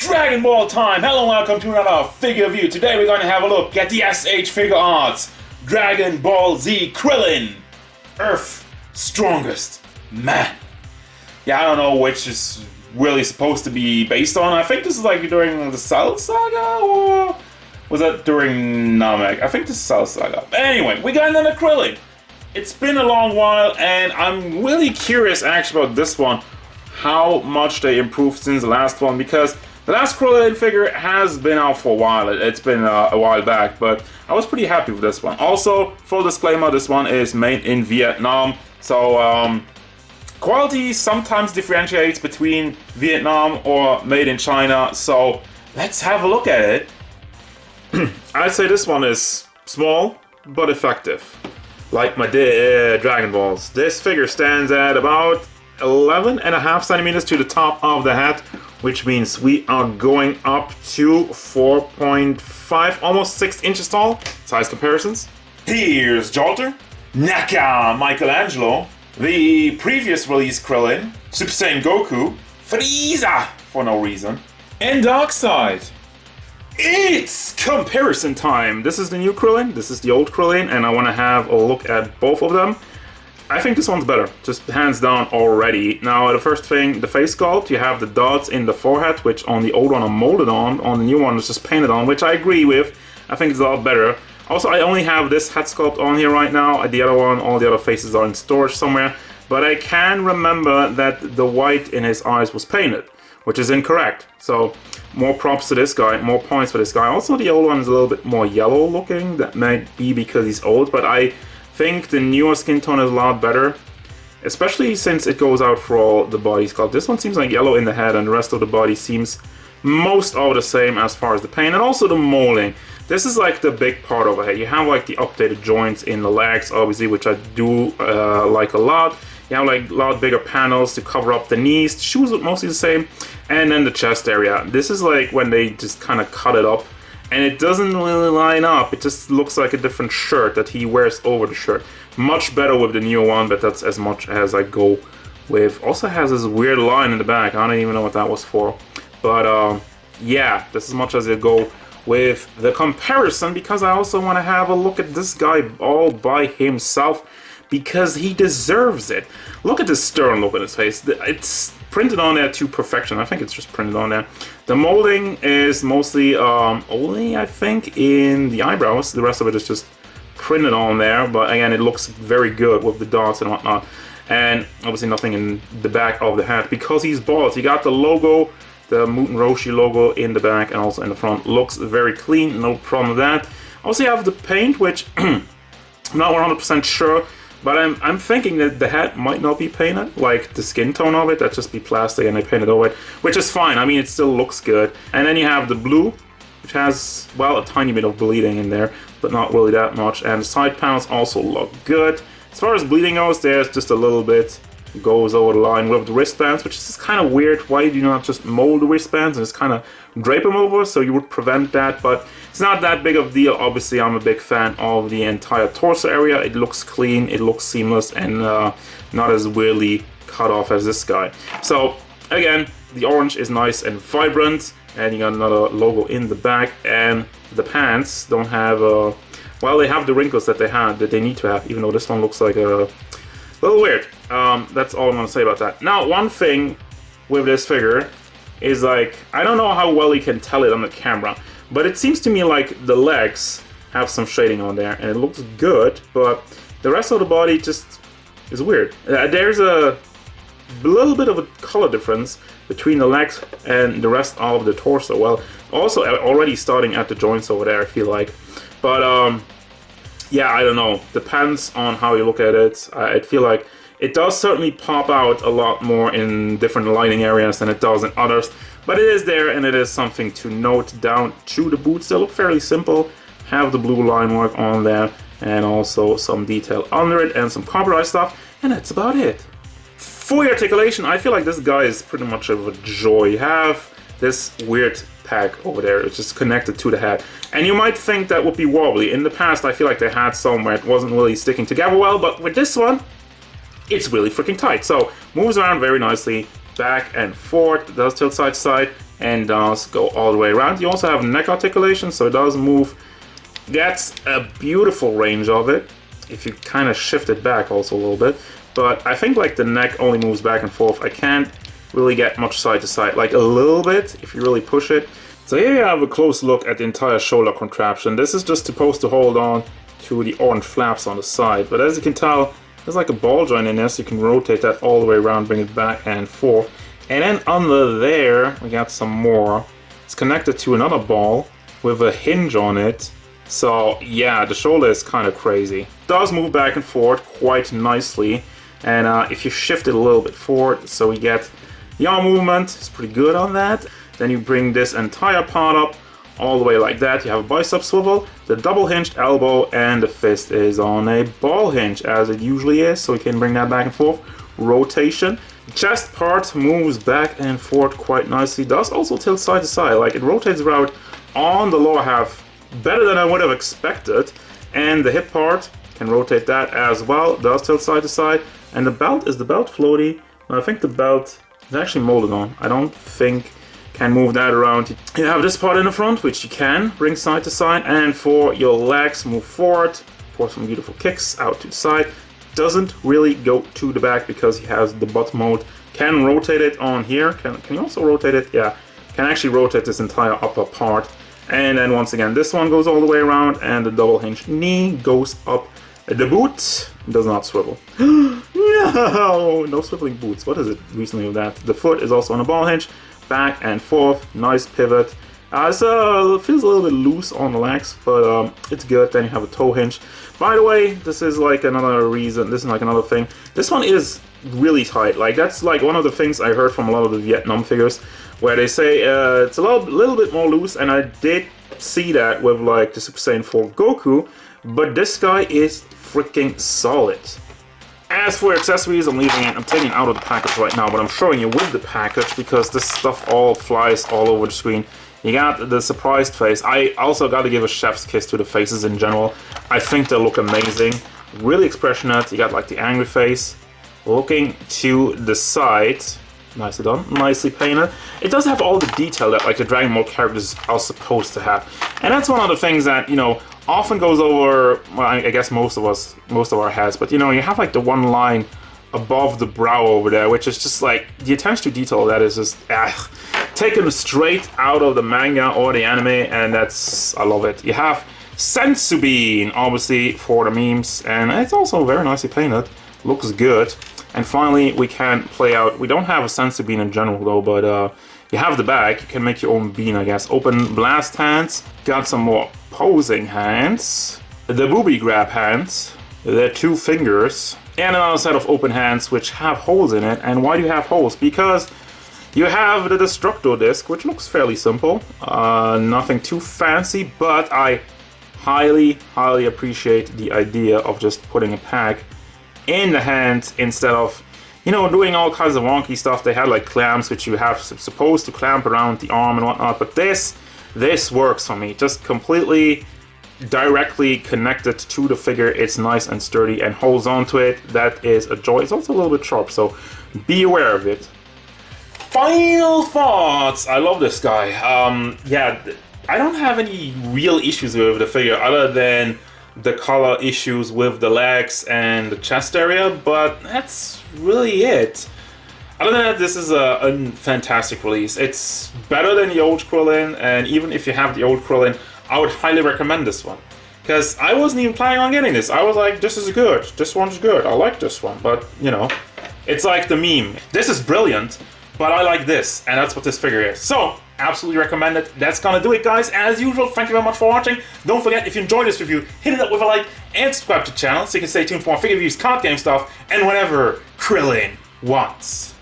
Dragon Ball time! Hello and welcome to another figure review. Today we're going to have a look at the SH Figuarts Dragon Ball Z Krillin, Earth's strongest man. Yeah, I don't know which is really supposed to be based on. I think this is like during the Cell Saga, or was that during Namek? I think this is Cell Saga. But anyway, we got another Krillin. It's been a long while and I'm really curious actually about this one, how much they improved since the last one, because the last Krillin figure has been out for a while. It's been a while back, but I was pretty happy with this one. Also, full disclaimer, this one is made in Vietnam, so quality sometimes differentiates between Vietnam or made in China, so let's have a look at it. I'd say this one is small, but effective. Like my Dragon Balls. This figure stands at about 11.5 centimeters to the top of the head, which means we are going up to 4.5, almost 6 inches tall. Size comparisons. Here's Jolter, Naka Michelangelo, the previous release Krillin, Super Saiyan Goku, Frieza for no reason, and Darkseid. It's comparison time! This is the new Krillin, this is the old Krillin, and I want to have a look at both of them. I think this one's better, just hands down already. Now, the first thing, the face sculpt, you have the dots in the forehead, which on the old one are molded on the new one is just painted on, which I agree with. I think it's a lot better. Also, I only have this head sculpt on here right now. The other one, all the other faces are in storage somewhere. But I can remember that the white in his eyes was painted, which is incorrect. So, more props to this guy, more points for this guy. Also, the old one is a little bit more yellow looking. That might be because he's old, but I think the newer skin tone is a lot better, especially since it goes out for all the body sculpt. This one seems like yellow in the head, and the rest of the body seems most of the same as far as the paint, and also the molding. This is like the big part over here. You have like the updated joints in the legs, obviously, which I do like a lot. You have like a lot bigger panels to cover up the knees. The shoes look mostly the same, and then the chest area. This is like when they just kind of cut it up, and it doesn't really line up. It just looks like a different shirt that he wears over the shirt. Much better with the new one, but that's as much as I go with. Also has this weird line in the back. I don't even know what that was for. But yeah, this is as much as I go with the comparison, because I also want to have a look at this guy all by himself, because he deserves it. Look at this stern look on his face. It's printed on there to perfection. I think it's just printed on there. The molding is mostly only, I think, in the eyebrows. The rest of it is just printed on there, but again, it looks very good with the dots and whatnot. And obviously nothing in the back of the head, because he's bald. He got the logo, the Muten Roshi logo in the back and also in the front. Looks very clean, no problem with that. Also, you have the paint, which I'm not 100% sure, but I'm thinking that the hat might not be painted, like the skin tone of it, that just be plastic and they painted over it, which is fine. I mean, it still looks good. And then you have the blue, which has, well, a tiny bit of bleeding in there, but not really that much. And the side panels also look good. As far as bleeding goes, there's just a little bit goes over the line with the wristbands, which is kind of weird. Why do you not just mold the wristbands and just kind of drape them over, so you would prevent that? But it's not that big of a deal. Obviously, I'm a big fan of the entire torso area. It looks clean, it looks seamless, and not as weirdly cut off as this guy. So again, the orange is nice and vibrant, and you got another logo in the back, and the pants don't have well, they have the wrinkles that they need to have, even though this one looks like a little weird. That's all I'm gonna say about that. Now, one thing with this figure is, like, I don't know how well you can tell it on the camera, but it seems to me like the legs have some shading on there, and it looks good, but the rest of the body just is weird. There's a little bit of a color difference between the legs and the rest of the torso. Well, also already starting at the joints over there, I feel like. But yeah, I don't know. Depends on how you look at it. I feel like it does certainly pop out a lot more in different lighting areas than it does in others. But it is there, and it is something to note. Down to the boots, they look fairly simple. Have the blue line work on there, and also some detail under it, and some copyright stuff, and that's about it. For the articulation, I feel like this guy is pretty much of a joy. You have this weird pack over there, it's just connected to the head. And you might think that would be wobbly. In the past, I feel like they had some where it wasn't really sticking together well, but with this one, it's really freaking tight. So, moves around very nicely, back and forth, it does tilt side to side, and does go all the way around. You also have neck articulation, so it does move. Gets a beautiful range of it if you kind of shift it back also a little bit. But I think like the neck only moves back and forth. I can't really get much side to side, like a little bit if you really push it. So here you have a close look at the entire shoulder contraption. This is just supposed to hold on to the orange flaps on the side, but as you can tell, there's like a ball joint in there, so you can rotate that all the way around, bring it back and forth. And then under there, we got some more. It's connected to another ball with a hinge on it. So yeah, the shoulder is kind of crazy. It does move back and forth quite nicely, and if you shift it a little bit forward, so we get the arm movement, it's pretty good on that. Then you bring this entire part up all the way like that. You have a bicep swivel, the double hinged elbow, and the fist is on a ball hinge as it usually is, so we can bring that back and forth. Rotation. The chest part moves back and forth quite nicely. Does also tilt side to side, like it rotates around on the lower half better than I would have expected. And the hip part can rotate that as well, does tilt side to side. And the belt, is the belt floaty? I think the belt is actually molded on. I don't think can move that around. You have this part in the front, which you can bring side to side, and for your legs, move forward for some beautiful kicks out to the side. Doesn't really go to the back because he has the butt mode. Can rotate it on here. Can you also rotate it? Yeah, can actually rotate this entire upper part. And then once again, this one goes all the way around, and the double hinge knee goes up. The boot does not swivel. No swiveling boots. What is it recently with that? The foot is also on a ball hinge, back and forth, nice pivot. So it feels a little bit loose on the legs, but it's good. Then you have a toe hinge. By the way, this is like another reason. This is like another thing. This one is really tight. Like that's like one of the things I heard from a lot of the Vietnam figures, where they say it's a little bit more loose, and I did see that with like the Super Saiyan 4 Goku, but this guy is freaking solid. As for accessories, I'm taking it out of the package right now, but I'm showing you with the package because this stuff all flies all over the screen. You got the surprised face. I also got to give a chef's kiss to the faces in general. I think they look amazing. Really expressionate. You got like the angry face. Looking to the side. Nicely done. Nicely painted. It does have all the detail that like the Dragon Ball characters are supposed to have. And that's one of the things that, you know, often goes over, well, I guess most of our heads, but you know, you have like the one line above the brow over there, which is just like, the attention to detail of that is just, taken straight out of the manga or the anime, and that's, I love it. You have Senzu Bean, obviously, for the memes, and it's also very nicely painted, looks good. And finally, we can play out, we don't have a Senzu Bean in general though, but you have the bag, you can make your own bean, I guess. Open blast hands, got some more posing hands, the booby grab hands, the two fingers, and another set of open hands which have holes in it. And why do you have holes? Because you have the Destructo disc, which looks fairly simple, nothing too fancy, but I highly appreciate the idea of just putting a pack in the hand instead of, you know, doing all kinds of wonky stuff. They had like clamps which you have supposed to clamp around the arm and whatnot, but this works for me. Just completely directly connected to the figure. It's nice and sturdy and holds on to it. That is a joy. It's also a little bit sharp, so be aware of it. Final thoughts. I love this guy. Yeah, I don't have any real issues with the figure other than the color issues with the legs and the chest area, but that's really it. Other than that, this is a fantastic release. It's better than the old Krillin, and even if you have the old Krillin, I would highly recommend this one. Because I wasn't even planning on getting this. I was like, this is good. This one's good. I like this one. But, you know, it's like the meme. This is brilliant, but I like this. And that's what this figure is. So, absolutely recommend it. That's gonna do it, guys. As usual, thank you very much for watching. Don't forget, if you enjoyed this review, hit it up with a like and subscribe to the channel so you can stay tuned for more figure reviews, card game stuff, and whatever Krillin wants.